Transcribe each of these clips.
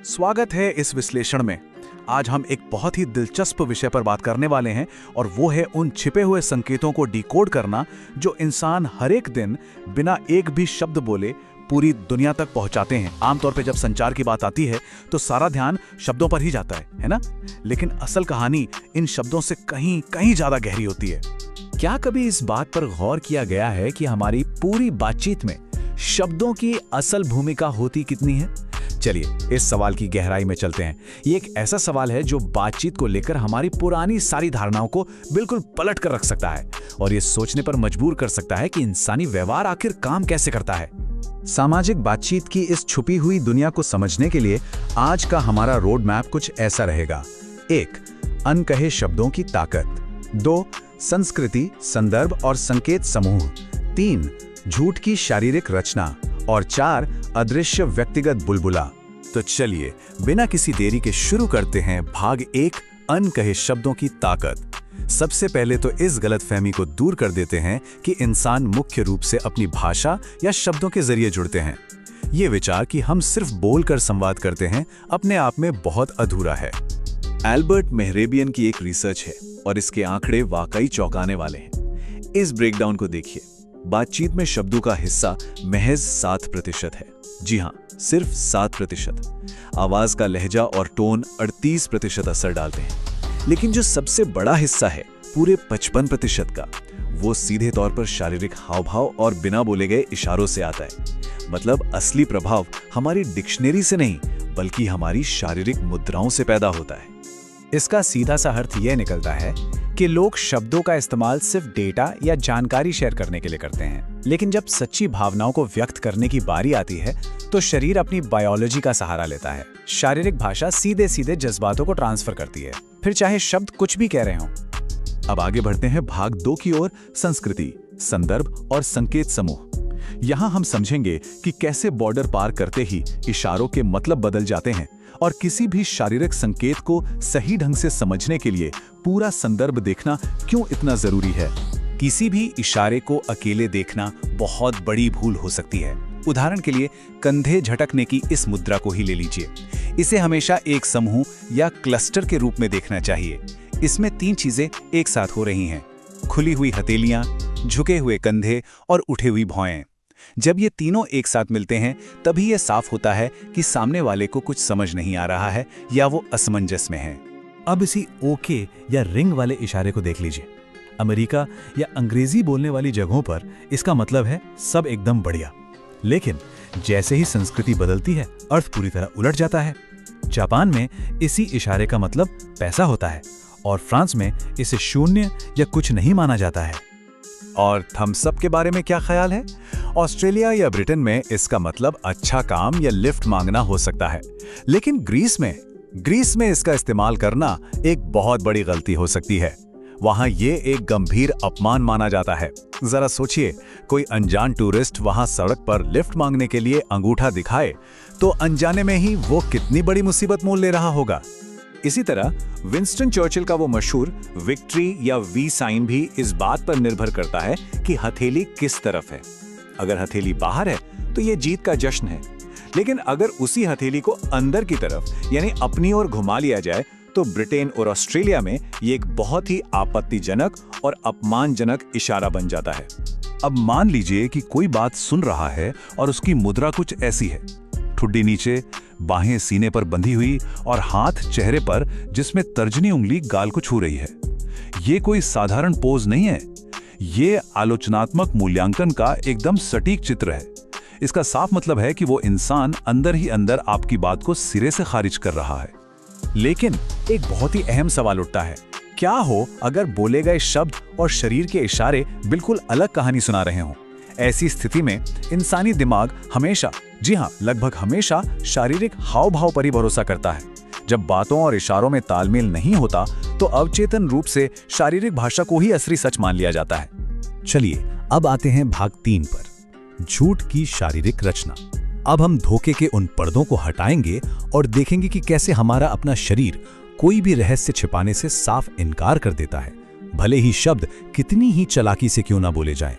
स्वागत है इस विश्लेषण में। आज हम एक बहुत ही दिलचस्प विषय पर बात करने वाले हैं और वो है उन छिपे हुए संकेतों को डिकोड करना जो इंसान हर एक दिन बिना एक भी शब्द बोले पूरी दुनिया तक पहुंचाते हैं। आमतौर पे जब संचार की बात आती है तो सारा ध्यान शब्दों पर ही जाता है ना? लेकिन असल कहानी इन शब्दों से कहीं कहीं ज्यादा गहरी होती है। क्या कभी इस बात पर गौर किया गया है कि हमारी पूरी बातचीत में शब्दों की असल भूमिका होती कितनी है? चलिए इस सवाल की गहराई में चलते हैं। ये एक ऐसा सवाल है जो बातचीत को लेकर हमारी पुरानी सारी धारणाओं को बिल्कुल पलट कर रख सकता है और ये सोचने पर मजबूर कर सकता है कि इंसानी व्यवहार आखिर काम कैसे करता है। सामाजिक बातचीत की इस छुपी हुई दुनिया को समझने के लिए आज का हमारा रोड मैप कुछ ऐसा रहेगा। 1. अनकहे शब्दों की ताकत। 2. संस्कृति, संदर्भ और संकेत समूह। 3. झूठ की शारीरिक रचना और 4. अदृश्य व्यक्तिगत बुलबुला। तो चलिए बिना किसी देरी के शुरू करते हैं भाग 1, अनकहे शब्दों की ताकत। सबसे पहले तो इस गलतफहमी को दूर कर देते हैं कि इंसान मुख्य रूप से अपनी भाषा या शब्दों के जरिए जुड़ते हैं। ये विचार कि हम सिर्फ बोलकर संवाद करते हैं अपने आप में बहुत अधूरा है। एल्बर्ट मेहरेबियन की एक रिसर्च है और इसके आंकड़े वाकई चौंकाने वाले हैं। इस ब्रेकडाउन को देखिए। बातचीत में शब्दों का हिस्सा महज 7% है। जी हाँ, सिर्फ 7%। आवाज का लहजा और टोन 38% असर डालते हैं। लेकिन जो सबसे बड़ा हिस्सा है पूरे 55% का, वो सीधे तौर पर शारीरिक हावभाव और बिना बोले गए इशारों से आता है। मतलब असली प्रभाव हमारी डिक्शनरी से नहीं बल्कि हमारी शारीरिक मुद्राओं से पैदा होता है। इसका सीधा सा अर्थ यह निकलता है कि लोग शब्दों का इस्तेमाल सिर्फ डेटा या जानकारी शेयर करने के लिए करते हैं, लेकिन जब सच्ची भावनाओं को व्यक्त करने की बारी आती है तो शरीर अपनी बायोलॉजी का सहारा लेता है। शारीरिक भाषा सीधे सीधे जज्बातों को ट्रांसफर करती है, फिर चाहे शब्द कुछ भी कह रहे हों। अब आगे बढ़ते हैं भाग 2 की ओर, संस्कृति, संदर्भ और संकेत समूह। यहाँ हम समझेंगे कि कैसे बॉर्डर पार करते ही इशारों के मतलब बदल जाते हैं और किसी भी शारीरिक संकेत को सही ढंग से समझने के लिए पूरा संदर्भ देखना क्यों इतना जरूरी है। किसी भी इशारे को अकेले देखना बहुत बड़ी भूल हो सकती है। उदाहरण के लिए कंधे झटकने की इस मुद्रा को ही ले लीजिए। इसे हमेशा एक समूह या क्लस्टर के रूप में देखना चाहिए। इसमें 3 चीजें एक साथ हो रही हैं: खुली हुई हथेलियां, झुके हुए कंधे और उठे हुई भौएं। जब ये तीनों एक साथ मिलते हैं तभी यह साफ होता है कि सामने वाले को कुछ समझ नहीं आ रहा है या वो असमंजस में है। अब इसी ओके या रिंग वाले इशारे को देख लीजिए। अमेरिका या अंग्रेजी बोलने वाली जगहों पर इसका मतलब है सब एकदम बढ़िया, लेकिन जैसे ही संस्कृति बदलती है अर्थ पूरी तरह उलट जाता है। जापान में इसी इशारे का मतलब पैसा होता है और फ्रांस में इसे शून्य या कुछ नहीं माना जाता है। और थम्स अप के बारे में क्या ख्याल है? ऑस्ट्रेलिया या ब्रिटेन में इसका मतलब अच्छा काम या लिफ्ट मांगना हो सकता है, लेकिन ग्रीस में इसका इस्तेमाल करना एक बहुत बड़ी गलती हो सकती है। वहां ये एक गंभीर अपमान माना जाता है। जरा सोचिए, कोई अनजान टूरिस्ट वहां सड़क पर लिफ्ट मांगने के लिए अंगूठा दिखाए तो अनजाने में ही वो कितनी बड़ी मुसीबत मोल ले रहा होगा। इसी तरह विंस्टन चर्चिल का वो मशहूर विक्ट्री या वी साइन भी इस बात पर निर्भर करता है कि हथेली किस तरफ है। अगर हथेली बाहर है तो ये जीत का जश्न है, लेकिन अगर उसी हथेली को अंदर की तरफ यानी अपनी ओर घुमा लिया जाए तो ब्रिटेन और ऑस्ट्रेलिया में ये एक बहुत ही आपत्तिजनक और अपमानजनक इशारा बन जाता है। अब मान लीजिए कि कोई बात सुन रहा है और उसकी मुद्रा कुछ ऐसी है: ठुड्डी नीचे, बाहें सीने पर बंधी हुई और हाथ चेहरे पर जिसमें तर्जनी उंगली गाल को छू रही है। ये कोई साधारण पोज नहीं है, ये आलोचनात्मक मूल्यांकन का एकदम सटीक चित्र है। इसका साफ मतलब है कि वो इंसान अंदर ही अंदर आपकी बात को सिरे से खारिज कर रहा है। लेकिन एक बहुत ही अहम सवाल उठता है, क्या हो अगर बोले गए शब्द और शरीर के इशारे बिल्कुल अलग कहानी सुना रहे हों? ऐसी स्थिति में इंसानी दिमाग हमेशा, जी हाँ, लगभग हमेशा शारीरिक हाव भाव पर ही भरोसा करता है। जब बातों और इशारों में तालमेल नहीं होता तो अवचेतन रूप से शारीरिक भाषा को ही असली सच मान लिया जाता है। चलिए अब आते हैं भाग 3 पर, झूठ की शारीरिक रचना। अब हम धोखे के उन पर्दों को हटाएंगे और देखेंगे कि कैसे हमारा अपना शरीर कोई भी रहस्य छिपाने से साफ इनकार कर देता है, भले ही शब्द कितनी ही चालाकी से क्यों ना बोले जाएं।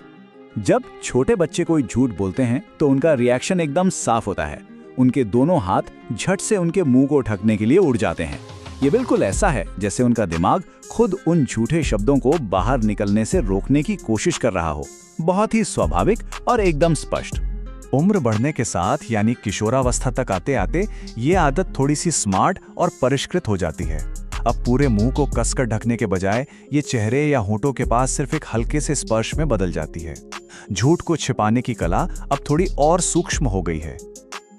जब छोटे बच्चे कोई झूठ बोलते हैं तो उनका रिएक्शन एकदम साफ होता है। उनके दोनों हाथ झट से उनके मुंह को ढकने के लिए उड़ जाते हैं। ये बिल्कुल ऐसा है जैसे उनका दिमाग खुद उन झूठे शब्दों को बाहर निकलने से रोकने की कोशिश कर रहा हो। बहुत ही स्वाभाविक और एकदम स्पष्ट। उम्र बढ़ने के साथ यानी किशोरावस्था तक आते आते ये आदत थोड़ी सी स्मार्ट और परिष्कृत हो जाती है। अब पूरे मुंह को कसकर ढकने के बजाय ये चेहरे या होठों के पास सिर्फ एक हल्के से स्पर्श में बदल जाती है। झूठ को छिपाने की कला अब थोड़ी और सूक्ष्म हो गई है।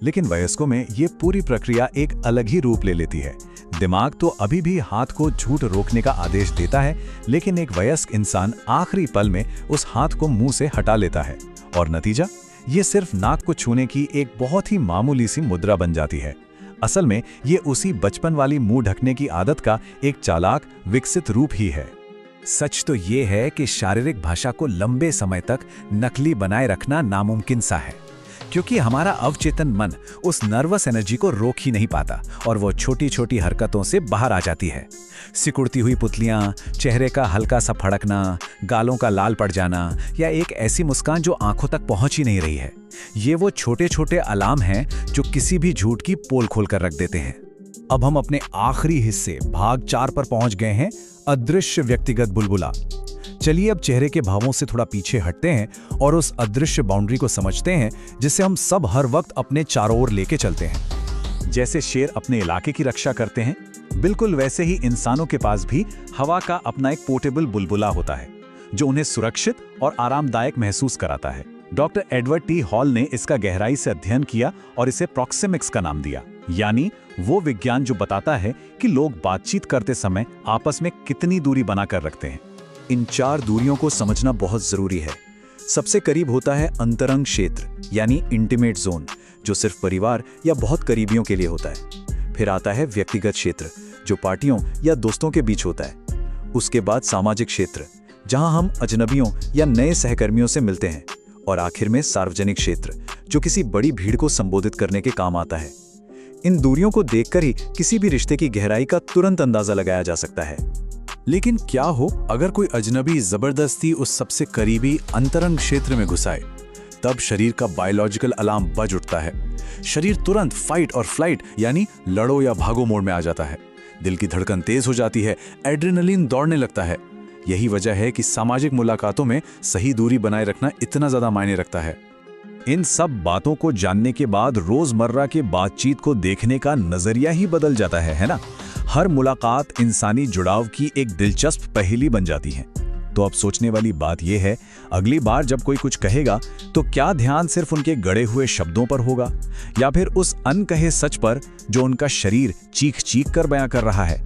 लेकिन वयस्कों में ये पूरी प्रक्रिया एक अलग ही रूप ले लेती है। दिमाग तो अभी भी हाथ को झूठ रोकने का आदेश देता है, लेकिन एक वयस्क इंसान आखिरी पल में उस हाथ को मुंह से हटा लेता है और नतीजा ये सिर्फ नाक को छूने की एक बहुत ही मामूली सी मुद्रा बन जाती है। असल में ये उसी बचपन वाली मुंह ढकने की आदत का एक चालाक विकसित रूप ही है। सच तो ये है कि शारीरिक भाषा को लंबे समय तक नकली बनाए रखना नामुमकिन सा है, क्योंकि हमारा अवचेतन मन उस नर्वस एनर्जी को रोक ही नहीं पाता और वो छोटी छोटी हरकतों से बाहर आ जाती है। सिकुड़ती हुई पुतलियां, चेहरे का हल्का सा फड़कना, गालों का लाल पड़ जाना या एक ऐसी मुस्कान जो आंखों तक पहुंच ही नहीं रही है, ये वो छोटे छोटे अलार्म हैं जो किसी भी झूठ की पोल खोल कर रख देते हैं। अब हम अपने आखिरी हिस्से भाग 4 पर पहुंच गए हैं, अदृश्य व्यक्तिगत बुलबुला। चलिए अब चेहरे के भावों से थोड़ा पीछे हटते हैं और उस अदृश्य बाउंड्री को समझते हैं जिसे हम सब हर वक्त अपने चारों ओर लेके चलते हैं। जैसे शेर अपने इलाके की रक्षा करते हैं, बिल्कुल वैसे ही इंसानों के पास भी हवा का अपना एक पोर्टेबल बुलबुला होता है जो उन्हें सुरक्षित और आरामदायक महसूस कराता है। डॉक्टर एडवर्ड टी हॉल ने इसका गहराई से अध्ययन किया और इसे प्रॉक्सिमिक्स का नाम दिया, यानी वो विज्ञान जो बताता है कि लोग बातचीत करते समय आपस में कितनी दूरी बनाकर रखते हैं। इन 4 दूरियों को समझना बहुत जरूरी है। सबसे करीब होता है अंतरंग क्षेत्र यानी इंटीमेट जोन, जो सिर्फ परिवार या बहुत करीबियों के लिए होता है। फिर आता है व्यक्तिगत क्षेत्र जो पार्टियों या दोस्तों के बीच होता है। उसके बाद सामाजिक क्षेत्र जहां हम अजनबियों या नए सहकर्मियों से मिलते हैं। और आखिर में सार्वजनिक क्षेत्र जो किसी बड़ी भीड़ को संबोधित करने के काम आता है। इन दूरियों को देखकर ही किसी भी रिश्ते की गहराई का तुरंत अंदाजा लगाया जा सकता है। लेकिन क्या हो अगर कोई अजनबी जबरदस्ती उस सबसे करीबी अंतरंग क्षेत्र में घुसाए? तब शरीर का बायोलॉजिकल अलार्म बज उठता है। शरीर तुरंत फाइट और फ्लाइट यानी लड़ो या भागो मोड में आ जाता है। दिल की धड़कन तेज हो जाती है, एड्रेनलिन दौड़ने लगता है। यही वजह है कि सामाजिक मुलाकातों में सही दूरी बनाए रखना इतना ज्यादा मायने रखता है। इन सब बातों को जानने के बाद रोजमर्रा के बातचीत को देखने का नजरिया ही बदल जाता है ना? हर मुलाकात इंसानी जुड़ाव की एक दिलचस्प पहेली बन जाती है। तो अब सोचने वाली बात यह है, अगली बार जब कोई कुछ कहेगा तो क्या ध्यान सिर्फ उनके गढ़े हुए शब्दों पर होगा या फिर उस अनकहे सच पर जो उनका शरीर चीख चीख कर बयां कर रहा है?